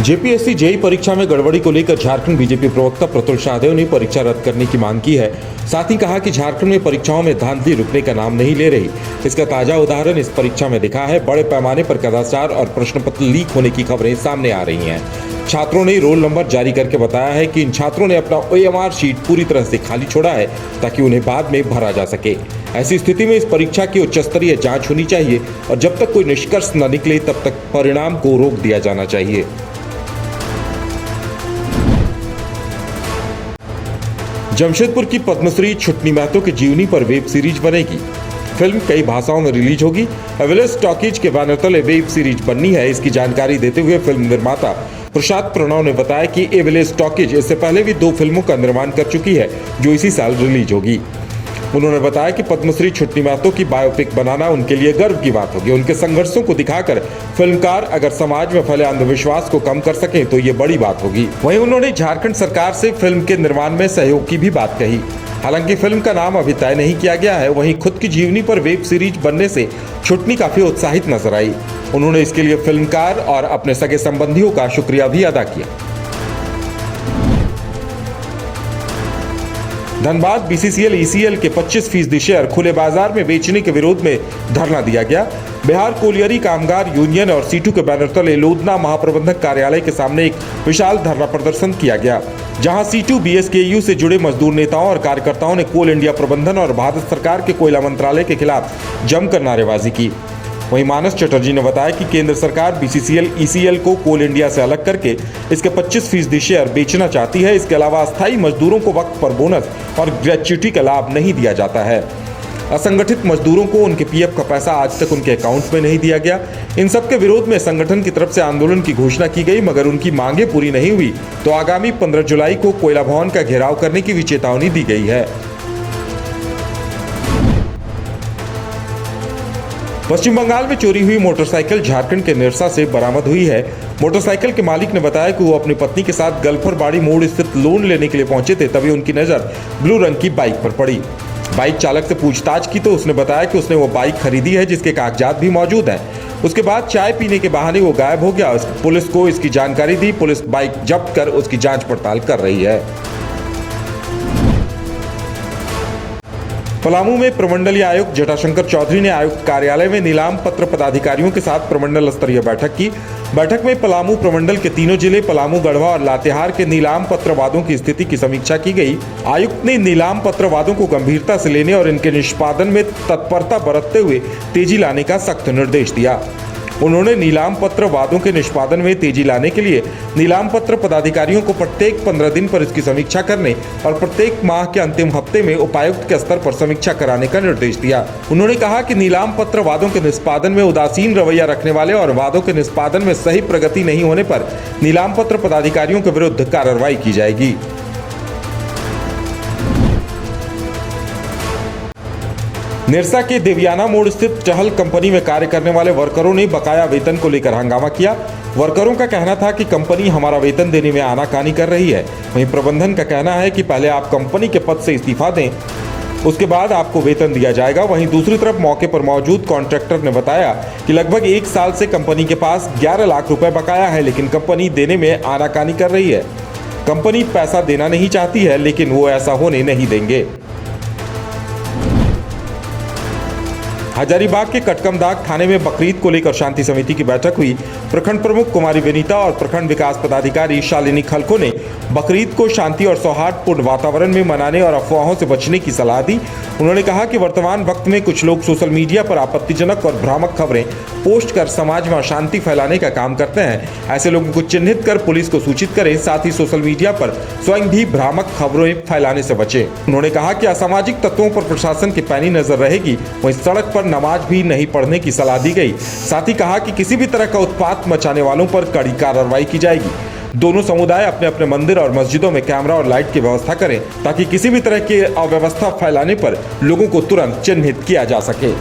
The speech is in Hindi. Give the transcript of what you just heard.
जेपीएससी जेईई परीक्षा में गड़बड़ी को लेकर झारखंड बीजेपी प्रवक्ता प्रतुल शाहदेव ने परीक्षा रद्द करने की मांग की है। साथ ही कहा कि झारखंड में परीक्षाओं में धांधली रुकने का नाम नहीं ले रही। इसका ताजा उदाहरण इस परीक्षा में दिखा है। बड़े पैमाने पर कदाचार और प्रश्न पत्र लीक होने की खबरें सामने आ रही हैं। छात्रों ने रोल नंबर जारी करके बताया है कि इन छात्रों ने अपना ओएमआर शीट पूरी तरह से खाली छोड़ा है ताकि उन्हें बाद में भरा जा सके। ऐसी स्थिति में इस परीक्षा की उच्च स्तरीय जांच होनी चाहिए और जब तक कोई निष्कर्ष न निकले तब तक परिणाम को रोक दिया जाना चाहिए। जमशेदपुर की पद्मश्री छुटनी महतो की जीवनी पर वेब सीरीज बनेगी। फिल्म कई भाषाओं में रिलीज होगी। एवरेस्ट टॉकीज के बैनर तले वेब सीरीज बननी है। इसकी जानकारी देते हुए फिल्म निर्माता प्रसाद प्रणव ने बताया कि एवरेस्ट टॉकीज इससे पहले भी 2 फिल्मों का निर्माण कर चुकी है जो इसी साल रिलीज होगी। उन्होंने बताया कि पद्मश्री छुटनी महतो की बायोपिक बनाना उनके लिए गर्व की बात होगी। उनके संघर्षों को दिखाकर फिल्मकार अगर समाज में फैले अंधविश्वास को कम कर सकें तो ये बड़ी बात होगी। वहीं उन्होंने झारखंड सरकार से फिल्म के निर्माण में सहयोग की भी बात कही। हालांकि फिल्म का नाम अभी तय नहीं किया गया है। वहीं खुद की जीवनी पर वेब सीरीज बनने से छुटनी काफी उत्साहित नजर आई। उन्होंने इसके लिए फिल्मकार और अपने सगे संबंधियों का शुक्रिया भी अदा किया। धनबाद बीसीसीएल ईसीएल के 25% शेयर खुले बाजार में बेचने के विरोध में धरना दिया गया। बिहार कोलियरी कामगार यूनियन और सीटू के बैनर तले लोधना महाप्रबंधक कार्यालय के सामने एक विशाल धरना प्रदर्शन किया गया, जहां सीटू बीएसकेयू से जुड़े मजदूर नेताओं और कार्यकर्ताओं ने कोल इंडिया प्रबंधन और भारत सरकार के कोयला मंत्रालय के खिलाफ जमकर नारेबाजी की। वहीं मानस चटर्जी ने बताया कि केंद्र सरकार बीसीसीएल ईसीएल को कोल इंडिया से अलग करके इसके 25% शेयर बेचना चाहती है। इसके अलावा अस्थायी मजदूरों को वक्त पर बोनस और ग्रेच्युटी का लाभ नहीं दिया जाता है। असंगठित मजदूरों को उनके पीएफ का पैसा आज तक उनके अकाउंट में नहीं दिया गया। इन सब के विरोध में संगठन की तरफ से आंदोलन की घोषणा की गई, मगर उनकी मांगे पूरी नहीं हुई तो आगामी 15 जुलाई को कोयला भवन का घेराव करने की भी चेतावनी दी गई है। पश्चिम बंगाल में चोरी हुई मोटरसाइकिल झारखंड के निरसा से बरामद हुई है। मोटरसाइकिल के मालिक ने बताया कि वो अपनी पत्नी के साथ गल्फरबाड़ी मोड़ स्थित लोन लेने के लिए पहुंचे थे, तभी उनकी नजर ब्लू रंग की बाइक पर पड़ी। बाइक चालक से पूछताछ की तो उसने बताया कि उसने वो बाइक खरीदी है जिसके कागजात भी मौजूद हैं। उसके बाद चाय पीने के बहाने वो गायब हो गया। पुलिस को इसकी जानकारी दी। पुलिस बाइक जब्त कर उसकी जांच पड़ताल कर रही है। पलामू में प्रमंडलीय आयुक्त जटाशंकर चौधरी ने आयुक्त कार्यालय में नीलाम पत्र पदाधिकारियों के साथ प्रमंडल स्तरीय बैठक की। बैठक में पलामू प्रमंडल के तीनों जिले पलामू, गढ़वा और लातेहार के नीलाम पत्र वादों की स्थिति की समीक्षा की गई। आयुक्त ने नीलाम पत्र वादों को गंभीरता से लेने और इनके निष्पादन में तत्परता बरतते हुए तेजी लाने का सख्त निर्देश दिया। उन्होंने नीलाम पत्र वादों के निष्पादन में तेजी लाने के लिए नीलाम पत्र पदाधिकारियों को प्रत्येक 15 दिन पर इसकी समीक्षा करने और प्रत्येक माह के अंतिम हफ्ते में उपायुक्त के स्तर पर समीक्षा कराने का निर्देश दिया। उन्होंने कहा कि नीलाम पत्र वादों के निष्पादन में उदासीन रवैया रखने वाले और वादों के निष्पादन में सही प्रगति नहीं होने पर नीलाम पत्र पदाधिकारियों के विरुद्ध कार्रवाई की जाएगी। निरसा के देवियाना मोड़ स्थित चहल कंपनी में कार्य करने वाले वर्करों ने बकाया वेतन को लेकर हंगामा किया। वर्करों का कहना था कि कंपनी हमारा वेतन देने में आनाकानी कर रही है। वहीं प्रबंधन का कहना है कि पहले आप कंपनी के पद से इस्तीफा दें, उसके बाद आपको वेतन दिया जाएगा। वहीं दूसरी तरफ मौके पर मौजूद कॉन्ट्रैक्टर ने बताया कि लगभग 1 साल से कंपनी के पास 11 लाख रुपए बकाया है, लेकिन कंपनी देने में आनाकानी कर रही है। कंपनी पैसा देना नहीं चाहती है, लेकिन वो ऐसा होने नहीं देंगे। हजारीबाग के कटकमदाग थाने में बकरीद को लेकर शांति समिति की बैठक हुई। प्रखंड प्रमुख कुमारी विनीता और प्रखंड विकास पदाधिकारी शालिनी खलको ने बकरीद को शांति और सौहार्दपूर्ण वातावरण में मनाने और अफवाहों से बचने की सलाह दी। उन्होंने कहा कि वर्तमान वक्त में कुछ लोग सोशल मीडिया पर आपत्तिजनक और भ्रामक खबरें पोस्ट कर समाज में अशांति फैलाने का काम करते हैं। ऐसे लोगों को चिन्हित कर पुलिस को सूचित करें। साथ ही सोशल मीडिया पर स्वयं भी भ्रामक खबरें फैलाने से बचें। उन्होंने कहा कि असामाजिक तत्वों पर प्रशासन की पैनी नजर रहेगी। वहीं सड़क पर नमाज भी नहीं पढ़ने की सलाह दी गई। साथ ही कहा कि किसी भी तरह का उत्पात मचाने वालों पर कड़ी कार्रवाई की जाएगी। दोनों समुदाय अपने अपने मंदिर और मस्जिदों में कैमरा और लाइट की व्यवस्था करें ताकि किसी भी तरह की अव्यवस्था फैलाने पर लोगों को तुरंत चिन्हित किया जा सके।